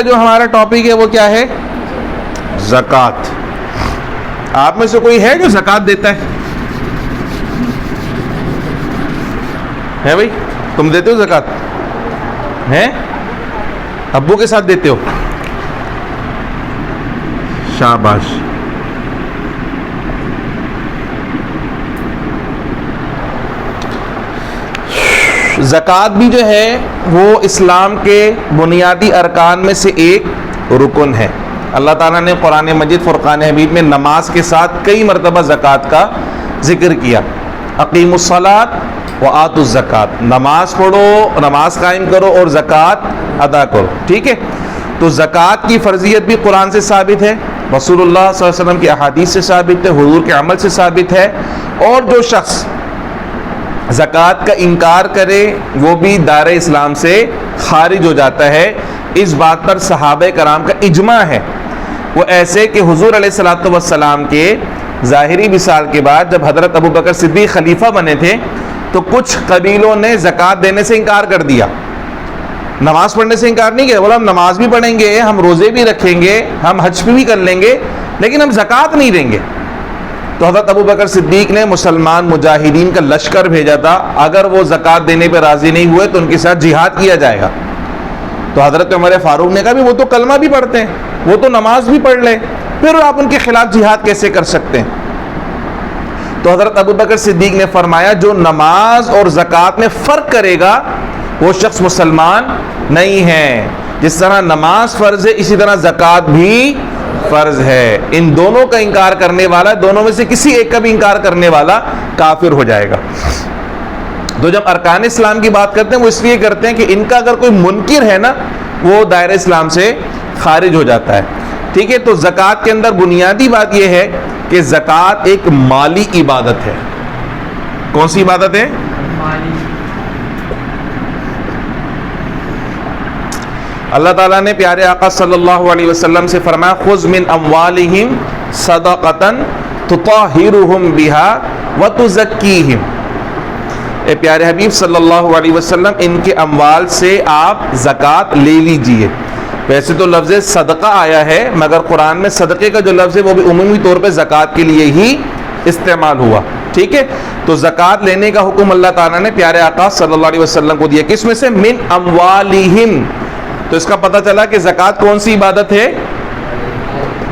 जो हमारा टॉपिक है वो क्या है? ज़कात। आप में से कोई है जो ज़कात देता है भाई? तुम देते हो ज़कात? हैं? अब्बू के साथ देते हो? शाबाश। ज़कात भी जो है वो इस्लाम के बुनियादी अरकान में से एक रुकन है। अल्लाह ताला ने कुरान मजीद फुरकान हमीद में नमाज के साथ कई मरतबा ज़कात का जिक्र किया। अकीमुस्सलात व आतुज़्ज़कात, नमाज पढ़ो, नमाज कायम करो और ज़कात अदा करो। ठीक है, तो ज़कात की फ़र्ज़ियत भी कुरान से साबित है, रसूलुल्लाह सल्लल्लाहु अलैहि वसल्लम की अहादीस से साबित है, हुज़ूर के अमल से साबित है। और जो शख्स ज़कात का इनकार करे वो भी दायरे इस्लाम से खारिज हो जाता है। इस बात पर सहाबे कराम का इजमा है। वो ऐसे कि हुज़ूर अलैहिस्सलातु वस्सलाम के ज़ाहिरी विसाल के बाद जब हज़रत अबू बकर सिद्दीक़ खलीफा बने थे तो कुछ कबीलों ने ज़कात देने से इनकार कर दिया। नमाज़ पढ़ने से इनकार नहीं किया, बोला हम नमाज भी पढ़ेंगे, हम रोज़े भी रखेंगे, हम हज भी कर लेंगे, लेकिन हम ज़कात नहीं देंगे। तो हज़रत अबू बकर सिद्दीक़ ने मुसलमान मुजाहिदीन का लश्कर भेजा था, अगर वो ज़कात देने पर राज़ी नहीं हुए तो उनके साथ जिहाद किया जाएगा। तो हज़रत उमर फारूक ने कहा भी वो तो कलमा भी पढ़ते हैं, वो तो नमाज भी पढ़ ले, फिर आप उनके खिलाफ जिहाद कैसे कर सकते हैं? तो हज़रत अबू बकर सिद्दीक़ ने फरमाया जो नमाज और ज़कात में फ़र्क करेगा वो शख्स मुसलमान नहीं है। जिस तरह नमाज फ़र्ज़ है इसी तरह ज़कात भी फ़र्ज़ है। इन दोनों का इनकार करने वाला, दोनों में से किसी एक का भी इनकार करने वाला काफिर हो जाएगा। तो जब अरकान इस्लाम की बात करते हैं वो इसलिए करते हैं कि इनका अगर कोई मुनकिर है ना वो दायरे इस्लाम से खारिज हो जाता है। ठीक है, तो ज़कात के अंदर बुनियादी बात यह है कि ज़कात एक माली इबादत है। कौन सी इबादत है? अल्लाह ताला ने प्यारे आका सल्लल्लाहु अलैहि वसल्लम से फरमाया खुज़ मिन अम्वालिहिम सदक़तन तुताहिरुहुम बिहा व तुज़क्कीहिम। ए प्यारे हबीब सल्लल्लाहु अलैहि वसल्लम, इनके अम्वाल से आप ज़कात ले लीजिए। वैसे तो लफ्ज़ सदका आया है मगर कुरान में सदक़े का जो लफ्ज़ है वो भी उमूमी तौर पे ज़कात के लिए ही इस्तेमाल हुआ। ठीक है, तो ज़कात लेने का हुक्म अल्लाह ताला ने प्यारे आका सल्लल्लाहु अलैहि वसल्लम को दिया। किस में से? मिन अम्वालिहिम। तो इसका पता चला कि ज़कात कौन सी इबादत है?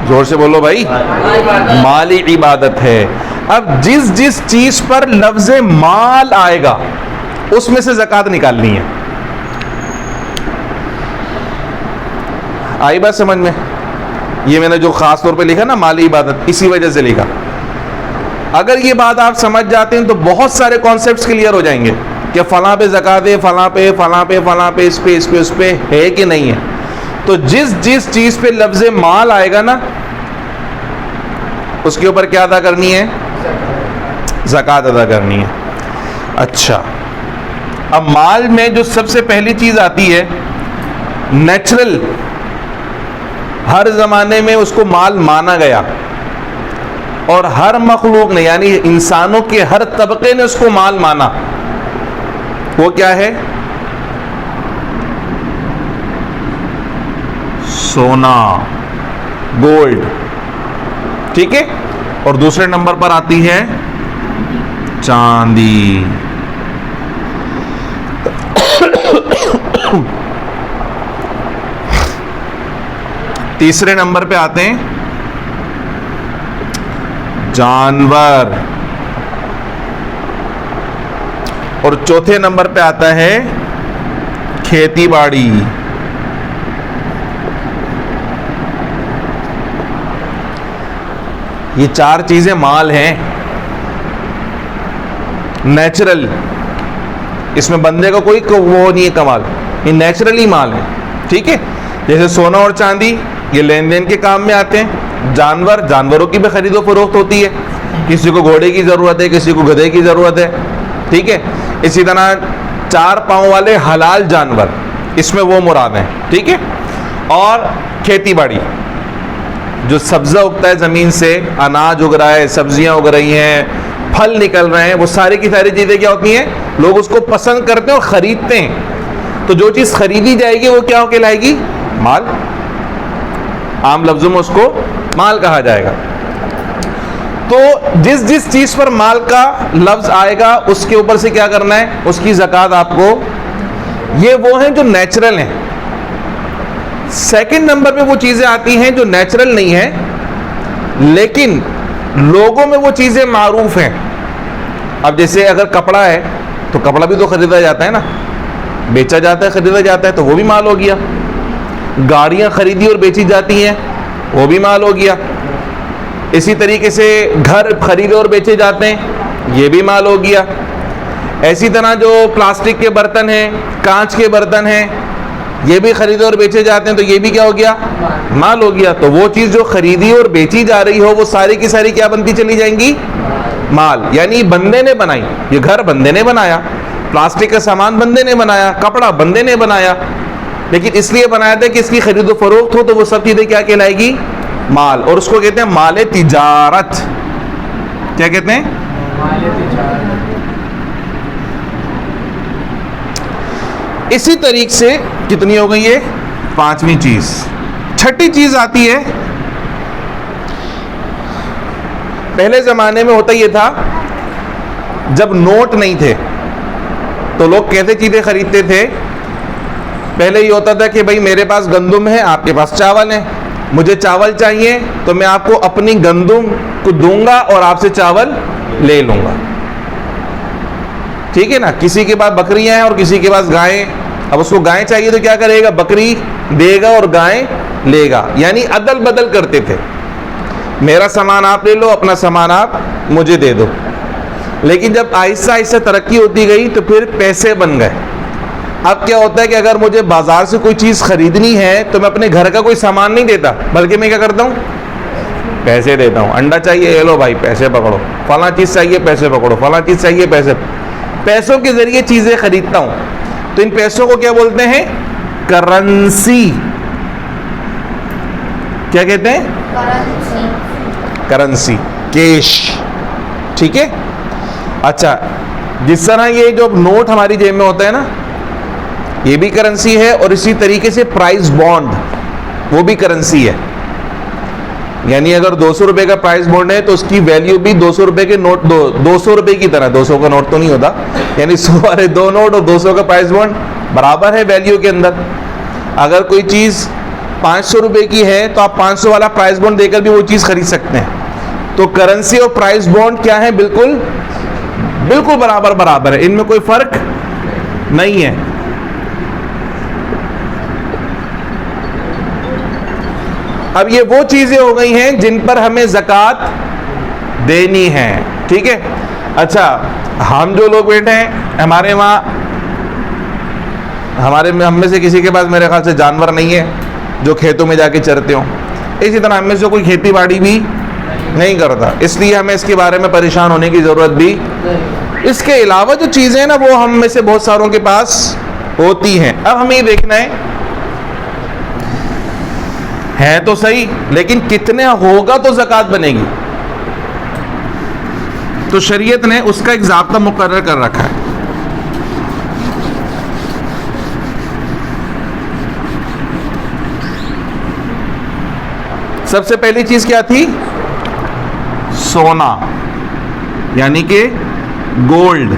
जोर से बोलो भाई, माली इबादत है। अब जिस जिस चीज पर लफ्ज़ माल आएगा उसमें से ज़कात निकालनी है। आई बात समझ में? ये मैंने जो खास तौर पे लिखा ना माली इबादत, इसी वजह से लिखा। अगर ये बात आप समझ जाते हैं तो बहुत सारे कॉन्सेप्ट्स क्लियर हो जाएंगे कि फलां पे ज़कात है, फलां पे, फलां पे, फलां पे, इस पे, इस पे, उस पे है कि नहीं है। तो जिस जिस चीज पे लफ्ज़ माल आएगा ना उसके ऊपर क्या अदा करनी है? ज़कात अदा करनी है। अच्छा, अब माल में जो सबसे पहली चीज आती है नेचुरल, हर जमाने में उसको माल माना गया और हर मखलूक ने यानी इंसानों के हर तबके ने उसको माल माना। वो क्या है? सोना, गोल्ड। ठीक है, और दूसरे नंबर पर आती है चांदी। तीसरे नंबर पे आते हैं जानवर और चौथे नंबर पे आता है खेती बाड़ी। ये चार चीजें माल हैं नेचुरल, इसमें बंदे का कोई वो नहीं है कमाल, ये नेचुरली माल है। ठीक है, जैसे सोना और चांदी ये लेन देन के काम में आते हैं। जानवर, जानवरों की भी खरीदो फरोख्त होती है, किसी को घोड़े की ज़रूरत है, किसी को गधे की ज़रूरत है। ठीक है, इसी तरह चार पाँव वाले हलाल जानवर, इसमें वो मुराद हैं। ठीक है, और खेती बाड़ी जो सब्ज़ा उगता है ज़मीन से, अनाज उग रहा है, सब्जियां उग रही हैं, फल निकल रहे हैं, वो सारी की सारी चीज़ें क्या होती हैं? लोग उसको पसंद करते हैं और ख़रीदते हैं। तो जो चीज़ खरीदी जाएगी वो क्या कहलाएगी? माल। आम लफ्ज़ों में उसको माल कहा जाएगा। तो जिस जिस चीज़ पर माल का लफ्ज़ आएगा उसके ऊपर से क्या करना है, उसकी ज़कात आपको। ये वो हैं जो नेचुरल हैं। सेकंड नंबर पे वो चीज़ें आती हैं जो नेचुरल नहीं है लेकिन लोगों में वो चीज़ें मारूफ हैं। अब जैसे अगर कपड़ा है तो कपड़ा भी तो ख़रीदा जाता है ना, बेचा जाता है, ख़रीदा जाता है, तो वो भी माल हो गया। गाड़ियाँ ख़रीदी और बेची जाती हैं, वो भी माल हो गया। इसी तरीके से घर खरीदे और बेचे जाते हैं, ये भी माल हो गया। ऐसी तरह जो प्लास्टिक के बर्तन हैं, कांच के बर्तन हैं, ये भी खरीदे और बेचे जाते हैं, तो ये भी क्या हो गया, माल हो गया। तो वो चीज़ जो खरीदी और बेची जा रही हो वो सारी की सारी क्या बनती चली जाएंगी, माल। यानी बंदे ने बनाई, ये घर बंदे ने बनाया, प्लास्टिक का सामान बंदे ने बनाया, कपड़ा बंदे ने बनाया, लेकिन इसलिए बनाया था कि इसकी खरीदो फरोख्त हो, तो वो सब चीज़ें क्या कहलाएगी, माल। और उसको कहते हैं माल तिजारत। क्या कहते हैं, माल तिजारत। इसी तरीके से कितनी हो गई है, पांचवी चीज। छठी चीज आती है, पहले जमाने में होता ये था जब नोट नहीं थे तो लोग कैसे चीजें खरीदते थे। पहले ये होता था कि भाई मेरे पास गंदुम है, आपके पास चावल है, मुझे चावल चाहिए तो मैं आपको अपनी गंदुम को दूंगा और आपसे चावल ले लूंगा, ठीक है ना। किसी के पास बकरियां हैं और किसी के पास गायें, अब उसको गाय चाहिए तो क्या करेगा, बकरी देगा और गाय लेगा, यानी अदल बदल करते थे। मेरा सामान आप ले लो, अपना सामान आप मुझे दे दो। लेकिन जब आहिस्ता आहिस्ता तरक्की होती गई तो फिर पैसे बन गए। अब क्या होता है कि अगर मुझे बाजार से कोई चीज़ खरीदनी है तो मैं अपने घर का कोई सामान नहीं देता, बल्कि मैं क्या करता हूँ, पैसे देता हूँ। अंडा चाहिए, ये लो भाई पैसे पकड़ो, फला चीज़ चाहिए पैसे पकड़ो, फला चीज़ चाहिए पैसे। पैसों के जरिए चीज़ें खरीदता हूँ। तो इन पैसों को क्या बोलते हैं, करेंसी। क्या कहते हैं, करेंसी, कैश, ठीक है। अच्छा, जिस तरह ये जो नोट हमारी जेब में होता है ना, ये भी करेंसी है, और इसी तरीके से प्राइस बॉन्ड वो भी करेंसी है। यानी अगर 200 रुपए का प्राइस बॉन्ड है तो उसकी वैल्यू भी 200 रुपए के नोट, 200 रुपए की तरह, 200 का नोट तो नहीं होता, यानी 100 वाले 2 नोट और 200 का प्राइस बॉन्ड बराबर है वैल्यू के अंदर। अगर कोई चीज़ 500 रुपए की है तो आप 500 वाला प्राइस बॉन्ड देकर भी वो चीज़ खरीद सकते हैं। तो करेंसी और प्राइस बॉन्ड क्या है, बिल्कुल बिल्कुल बराबर बराबर है, इनमें कोई फर्क नहीं है। अब ये वो चीजें हो गई हैं जिन पर हमें ज़कात देनी है, ठीक है। अच्छा, हम जो लोग बैठे हैं, हमारे वहाँ हम में से किसी के पास मेरे ख्याल से जानवर नहीं है जो खेतों में जाके चरते हो। इसी तरह हम में से कोई खेती बाड़ी भी नहीं करता, इसलिए हमें इसके बारे में परेशान होने की ज़रूरत भी। इसके अलावा जो चीज़ें हैं ना, वो हम में से बहुत सारों के पास होती हैं। अब हमें ये देखना है तो सही, लेकिन कितने होगा तो ज़कात बनेगी। तो शरीयत ने उसका एक ज़ाब्ता मुकर्रर कर रखा है। सबसे पहली चीज क्या थी, सोना, यानी कि गोल्ड।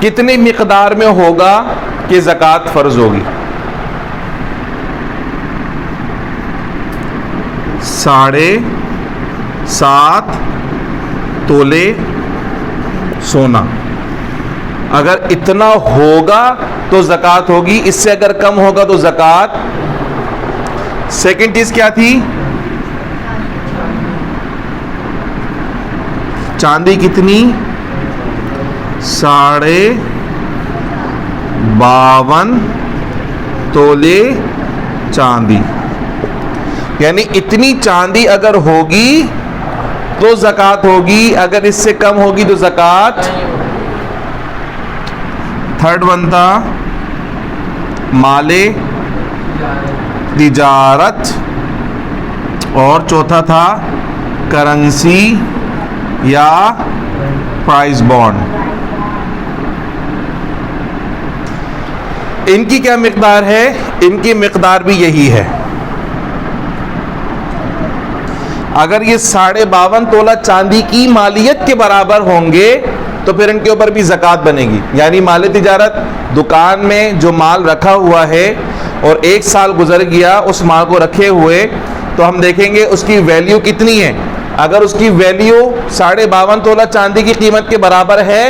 कितनी मिकदार में होगा कि ज़कात फर्ज होगी, 7.5 तोले सोना। अगर इतना होगा तो ज़कात होगी, इससे अगर कम होगा तो ज़कात। सेकंड चीज क्या थी, चांदी कितनी, 52.5 तोले चांदी। यानी इतनी चांदी अगर होगी तो ज़कात होगी, अगर इससे कम होगी तो ज़कात। थर्ड बनता माले तिजारत, और चौथा था करेंसी या प्राइस बॉन्ड। इनकी क्या मिकदार है, इनकी मिकदार भी यही है। अगर ये 52.5 तोला चांदी की मालियत के बराबर होंगे तो फिर इनके ऊपर भी ज़कात बनेगी। यानी माल तिजारत, दुकान में जो माल रखा हुआ है और 1 साल गुजर गया उस माल को रखे हुए, तो हम देखेंगे उसकी वैल्यू कितनी है। अगर उसकी वैल्यू 52.5 तोला चांदी की कीमत के बराबर है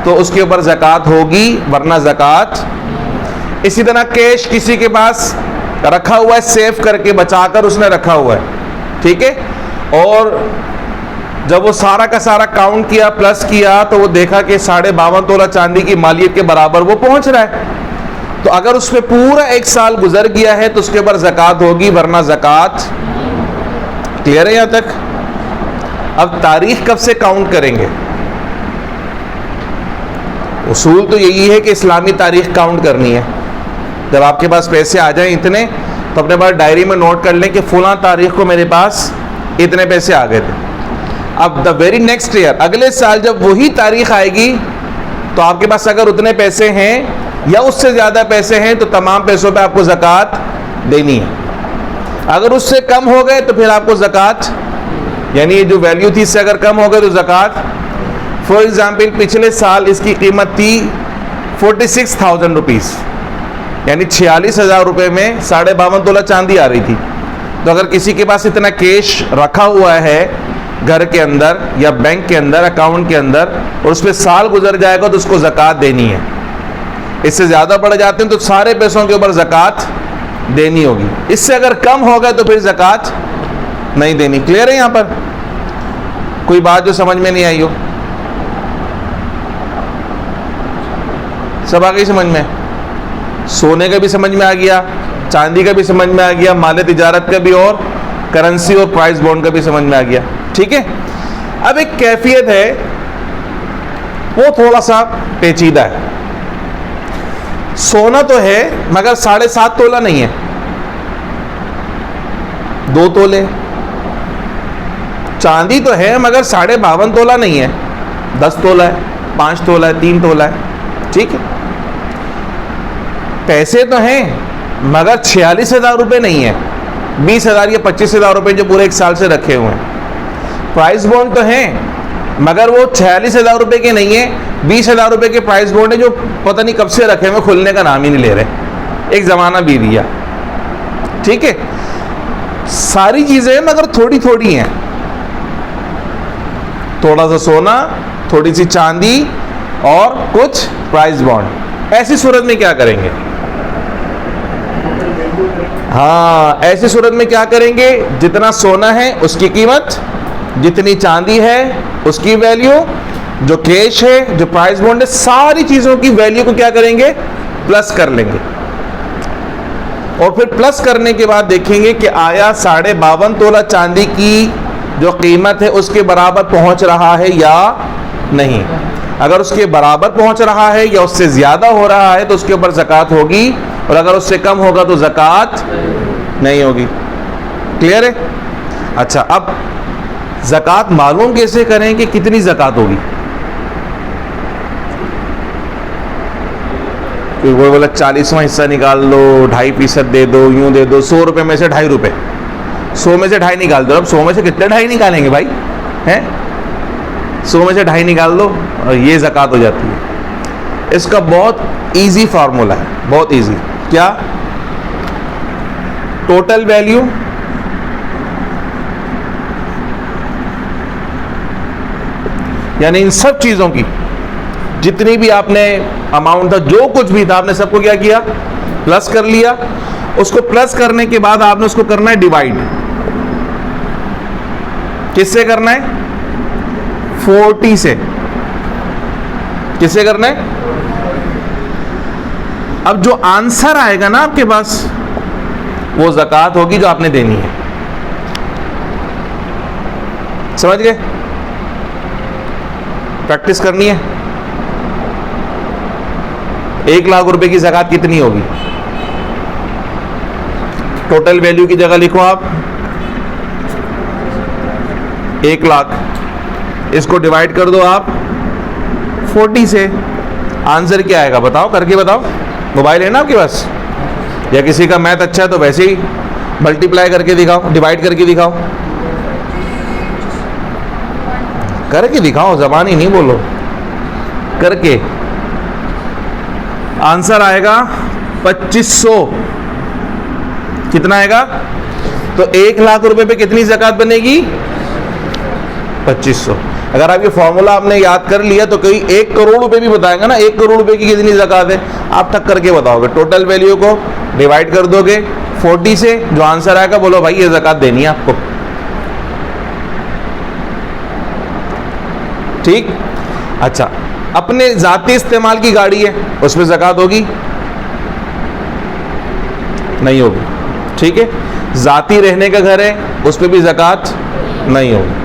तो उसके ऊपर ज़कात होगी, वरना ज़कात। इसी तरह कैश किसी के पास रखा हुआ है, सेव करके बचाकर उसने रखा हुआ है, ठीक है, और जब वो सारा का सारा काउंट किया, प्लस किया, तो वो देखा कि 52.5 तोला चांदी की मालियत के बराबर वो पहुंच रहा है। तो अगर उसमें पूरा 1 साल गुजर गया है तो उसके ऊपर ज़कात होगी, वरना ज़कात। क्लियर है यहाँ तक? अब तारीख कब से काउंट करेंगे? उसूल तो यही है कि इस्लामी तारीख काउंट करनी है। जब आपके पास पैसे आ जाएं इतने, तो अपने पास डायरी में नोट कर लें कि फुला तारीख को मेरे पास इतने पैसे आ गए थे। अब द वेरी नेक्स्ट ईयर, अगले साल जब वही तारीख आएगी, तो आपके पास अगर उतने पैसे हैं या उससे ज़्यादा पैसे हैं तो तमाम पैसों पे आपको ज़कात देनी है। अगर उससे कम हो गए तो फिर आपको ज़कात, यानी ये जो वैल्यू थी इससे अगर कम हो गए तो ज़कात। फॉर एग्ज़ाम्पल, पिछले साल इसकी कीमत थी 46,000 रुपीज़, यानी 46,000 रुपये में 52.5 तोला चांदी आ रही थी। तो अगर किसी के पास इतना कैश रखा हुआ है घर के अंदर या बैंक के अंदर, अकाउंट के अंदर, और उस पर साल गुजर जाएगा तो उसको ज़कात देनी है। इससे ज़्यादा बढ़ जाते हैं तो सारे पैसों के ऊपर ज़कात देनी होगी। इससे अगर कम हो गए तो फिर ज़कात नहीं देनी। क्लियर है यहाँ पर? कोई बात जो समझ में नहीं आई हो? सब आ गई समझ में? सोने का भी समझ में आ गया, चांदी का भी समझ में आ गया, माल तिजारत का भी, और करेंसी और प्राइस बॉन्ड का भी समझ में आ गया, ठीक है। अब एक कैफियत है, वो थोड़ा सा पेचीदा है। सोना तो है मगर 7.5 तोला नहीं है, 2 तोले। चांदी तो है मगर 52.5 तोला नहीं है, 10 तोला है, 5 तोला है, 3 तोला है, ठीक है। पैसे तो हैं मगर 46,000 रुपये नहीं है, 20,000 या 25,000 रुपये जो पूरे 1 साल से रखे हुए हैं। प्राइस बॉन्ड तो हैं मगर वो 46,000 रुपये के नहीं है, 20,000 रुपये के प्राइस बॉन्ड है जो पता नहीं कब से रखे हुए, खुलने का नाम ही नहीं ले रहे, एक ज़माना बीत गया, ठीक है। सारी चीज़ें मगर थोड़ी थोड़ी हैं, थोड़ा सा सोना, थोड़ी सी चांदी और कुछ प्राइस बॉन्ड। ऐसी सूरत में क्या करेंगे? हाँ, ऐसी सूरत में क्या करेंगे? जितना सोना है उसकी कीमत, जितनी चांदी है उसकी वैल्यू, जो कैश है, जो प्राइस बॉन्ड है, सारी चीज़ों की वैल्यू को क्या करेंगे? प्लस कर लेंगे। और फिर प्लस करने के बाद देखेंगे कि आया 52.5 तोला चांदी की जो कीमत है उसके बराबर पहुंच रहा है या नहीं। अगर उसके बराबर पहुंच रहा है या उससे ज़्यादा हो रहा है तो उसके ऊपर ज़कात होगी, और अगर उससे कम होगा तो ज़कात नहीं होगी। क्लियर है? अच्छा, अब ज़कात मालूम कैसे करें कि कितनी ज़कात होगी? कोई बोला 40वां हिस्सा निकाल लो, 2.5% दे दो, यूं दे दो, 100 रुपये में से 2.5 रुपये, 100 में से 2.5 निकाल दो। अब 100 में से कितने 2.5 निकालेंगे भाई? हैं? 100 में से 2.5 निकाल दो और ये ज़कात हो जाती है। इसका बहुत इजी फार्मूला है, बहुत इजी। क्या? टोटल वैल्यू यानी इन सब चीज़ों की जितनी भी आपने अमाउंट था, जो कुछ भी था, आपने सबको क्या किया? प्लस कर लिया। उसको प्लस करने के बाद आपने उसको करना है डिवाइड। किससे करना है? 40 से। किससे करना है? अब जो आंसर आएगा ना आपके पास, वो ज़कात होगी जो आपने देनी है। समझ गए? प्रैक्टिस करनी है। 1 लाख रुपए की ज़कात कितनी होगी? टोटल वैल्यू की जगह लिखो आप 1 लाख, इसको डिवाइड कर दो आप 40 से। आंसर क्या आएगा? बताओ, करके बताओ। मोबाइल है ना आपके पास, या किसी का मैथ अच्छा है तो वैसे ही मल्टीप्लाई करके दिखाओ, डिवाइड करके दिखाओ। करके दिखाओ, जबान ही नहीं बोलो, करके। आंसर आएगा 2500। कितना आएगा? तो 1 लाख रुपए पे कितनी ज़कात बनेगी? 2500। अगर आप ये फॉर्मूला आपने याद कर लिया तो कोई 1 करोड़ रुपए भी बताएगा ना, 1 करोड़ रुपए की कितनी ज़कात है, आप ठक करके बताओगे। टोटल वैल्यू को डिवाइड कर दोगे 40 से, जो आंसर आएगा बोलो भाई ये ज़कात देनी है आपको। ठीक। अच्छा, अपने जाती इस्तेमाल की गाड़ी है, उसमें ज़कात होगी? नहीं होगी। ठीक है। जाती रहने का घर है, उस पर भी ज़कात नहीं होगी।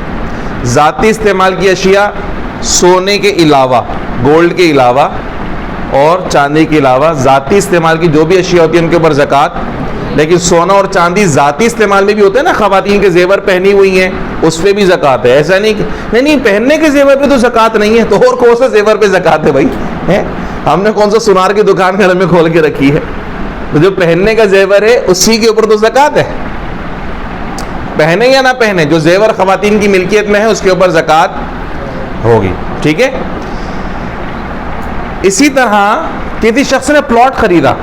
जाती इस्तेमाल की अशिया, सोने के अलावा, गोल्ड के अलावा और चांदी के अलावा जाती इस्तेमाल की जो भी अशिया होती है उनके ऊपर ज़कात। लेकिन सोना और चांदी जाती इस्तेमाल में भी होते हैं ना, ख़वातीन के जेवर पहनी हुई हैं, उस पर भी ज़कात है। ऐसा नहीं कि नहीं पहनने के जेवर पे तो ज़कात नहीं है, तो और कौन सा जेवर पे ज़कात है भाई? है, हमने कौन सा सुनार की दुकान घर में खोल के रखी है? तो जो पहनने का जेवर है उसी के ऊपर तो ज़कात है। पहने या ना पहने, जो जेवर ख़वातीन की मिल्कियत में है उसके ऊपर ज़कात होगी। ठीक है। इसी तरह किसी शख्स ने प्लॉट खरीदा,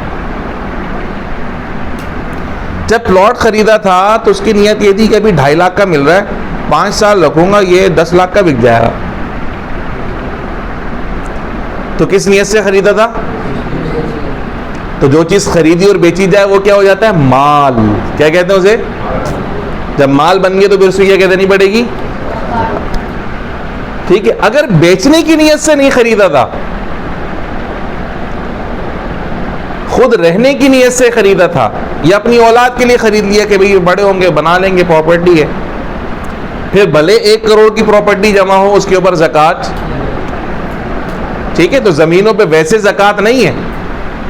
जब प्लॉट खरीदा था तो उसकी नीयत ये थी कि अभी 2.5 लाख का मिल रहा है, 5 साल रखूंगा, ये 10 लाख का बिक जाएगा। तो किस नीयत से खरीदा था? तो जो चीज़ खरीदी और बेची जाए वो क्या हो जाता है? माल। क्या कहते हैं उसे? जब माल बन गया तो फिर उसमें क्या देनी पड़ेगी? ठीक है। अगर बेचने की नीयत से नहीं खरीदा था, खुद रहने की नीयत से खरीदा था या अपनी औलाद के लिए खरीद लिया कि भाई बड़े होंगे बना लेंगे, प्रॉपर्टी है, फिर भले 1 करोड़ की प्रॉपर्टी जमा हो उसके ऊपर ज़कात। ठीक है। तो ज़मीनों पे वैसे ज़कात नहीं है,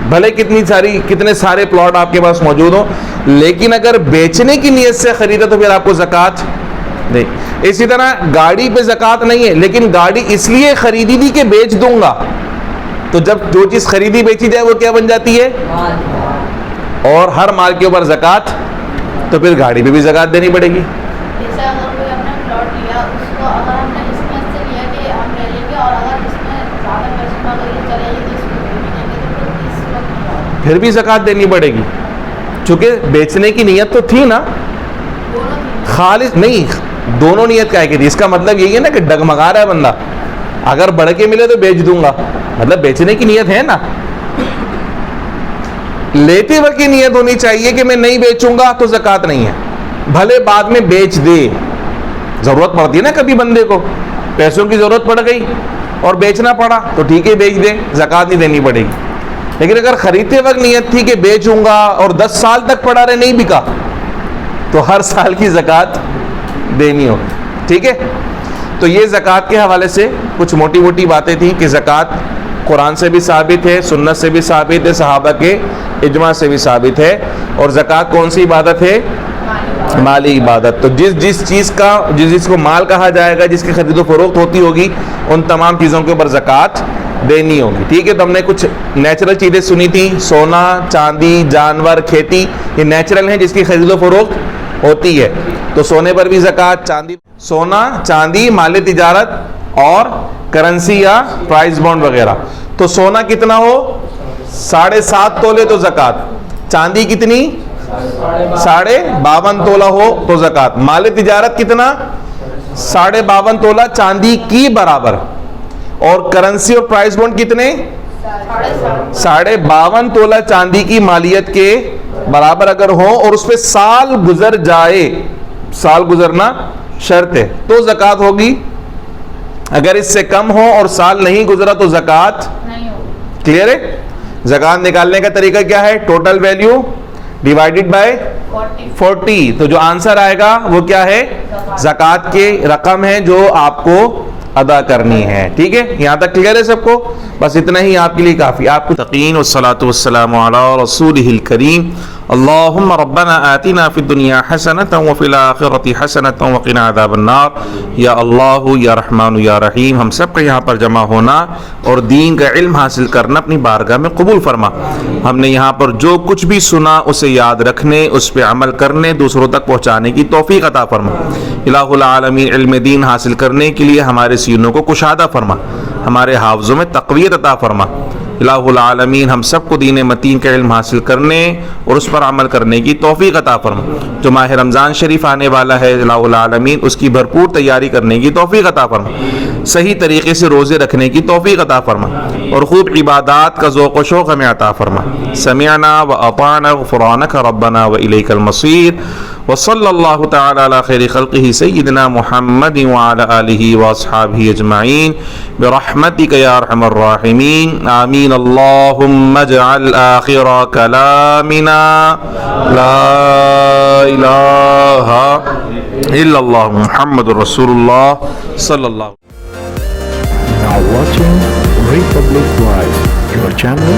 भले कितने सारे प्लॉट आपके पास मौजूद हो, लेकिन अगर बेचने की नीयत से खरीदा तो फिर आपको ज़कात नहीं। इसी तरह गाड़ी पे ज़कात नहीं है, लेकिन गाड़ी इसलिए खरीदी थी कि बेच दूंगा, तो जब जो चीज़ खरीदी बेची जाए वो क्या बन जाती है? और हर माल के ऊपर ज़कात, तो फिर गाड़ी पे भी ज़कात देनी पड़ेगी। जैसे अगर कोई अपना प्लॉट लिया, उसको अगर हमने इस नीयत से लिया कि हम ले लेंगे और अगर इसमें ज़्यादा पैसे अगर ये चलेगी तो इसको ले भी लेंगे, तो फिर इस वक्त फिर भी ज़कात देनी पड़ेगी, चूँकि बेचने की नीयत तो थी ना, खालिस नहीं, दोनों नीयत क्या है? इसका मतलब यही है ना कि डगमगा रहा है बंदा, अगर बढ़ के मिले तो बेच दूंगा, मतलब बेचने की नीयत है ना। लेते वक्त की नीयत होनी चाहिए कि मैं नहीं बेचूंगा तो ज़कात नहीं है, भले बाद में बेच दे। ज़रूरत पड़ती है ना कभी बंदे को, पैसों की ज़रूरत पड़ गई और बेचना पड़ा तो ठीक है बेच दे, ज़कात नहीं देनी पड़ेगी। लेकिन अगर खरीदते वक्त नीयत थी कि बेचूंगा और 10 साल तक पड़ा रहे नहीं बिका, तो हर साल की ज़कात देनी होगी। ठीक है। तो ये ज़कात के हवाले से कुछ मोटी मोटी बातें थी कि ज़कात कुरान से भी साबित है, सुन्नत से भी साबित है, सहाबा के इजमा से भी साबित है। और ज़कात कौन सी इबादत है? माली इबादत। तो जिस चीज़ को माल कहा जाएगा, जिसकी खरीदो फरोख्त होती होगी, उन तमाम चीज़ों के ऊपर ज़कात देनी होगी। ठीक है। तो हमने कुछ नेचुरल चीज़ें सुनी थी, सोना, चांदी, जानवर, खेती, ये नेचुरल हैं जिसकी खरीदो फरोख्त होती है। तो सोने पर भी ज़कात, चांदी, सोना, चांदी, माल तिजारत और करेंसी या प्राइस बॉन्ड वगैरह। तो सोना कितना हो? 7.5 तोले तो ज़कात। चांदी कितनी? 52.5 तोला हो तो ज़कात। माल तिजारत कितना? 52.5 तोला चांदी की बराबर। और करेंसी और प्राइस बॉन्ड कितने? 52.5 तोला चांदी की मालियत के बराबर अगर हो और उस पर साल गुजर जाए, साल गुजरना शर्त है, तो ज़कात होगी। अगर इससे कम हो और साल नहीं गुजरा तो ज़कात नहीं होगी। क्लियर है? ज़कात निकालने का तरीका क्या है? Total value divided by 40। तो जो आंसर आएगा वो क्या है? ज़कात के रकम है जो आपको अदा करनी है। ठीक है। यहाँ तक क्लियर है सबको? बस इतना ही आपके लिए काफ़ी। आपको तकीन वस्सलातु वस्सलामु अला रसूलिहिल करीम अल्लाहुम्मा रब्बना आतिना फिद दुनिया हसनतन व फिल आखिरति हसनतन व क़िना अज़ाबन्नार। या अल्लाह या रहमान या रहीम, हम सब का यहाँ पर जमा होना और दीन का इल्म हासिल करना अपनी बारगाह में कबूल फरमा। हमने यहाँ पर जो कुछ भी सुना उसे याद रखने, उस पर अमल करने, दूसरों तक पहुँचाने की तौफीक अता फरमा। इलाहुल आलमीन इल्म दीन हासिल करने के लिए हमारे सीनों को कुशादा फरमा, हमारे हाफ़ज़ों में तक़वियत अता फरमा। इलाहुल आलमीन हम सबको दीन मतीन का इल्म हासिल करने और उस पर अमल करने की तौफीक अता फरमा। जो माह रमज़ान शरीफ आने वाला है, इलाहुल आलमीन उसकी भरपूर तैयारी करने की तौफीक अता फरमा, सही तरीके से रोज़े रखने की तौफीक अता फरमा और ख़ूब इबादात का ज़ौक़ व शौक़ हमें अता फरमा। समिअना व अताअना ग़ुफ़रानक रब्बना व इलैकल मसीर। व सल्लल्लाहु तआला अला खैरि ख़ल्क़िही सय्यिदिना मुहम्मद व अला आलिही व अस्हाबिही अजमईन बिरहमतिक या अरहमर राहिमीन। आमीन। अल्लाहुम्मा जअल आखिर कलामिना ला इलाहा इल्लल्लाह मुहम्मदुर रसूलुल्लाह सल्लल्लाहु। Now watching Republic Live, your channel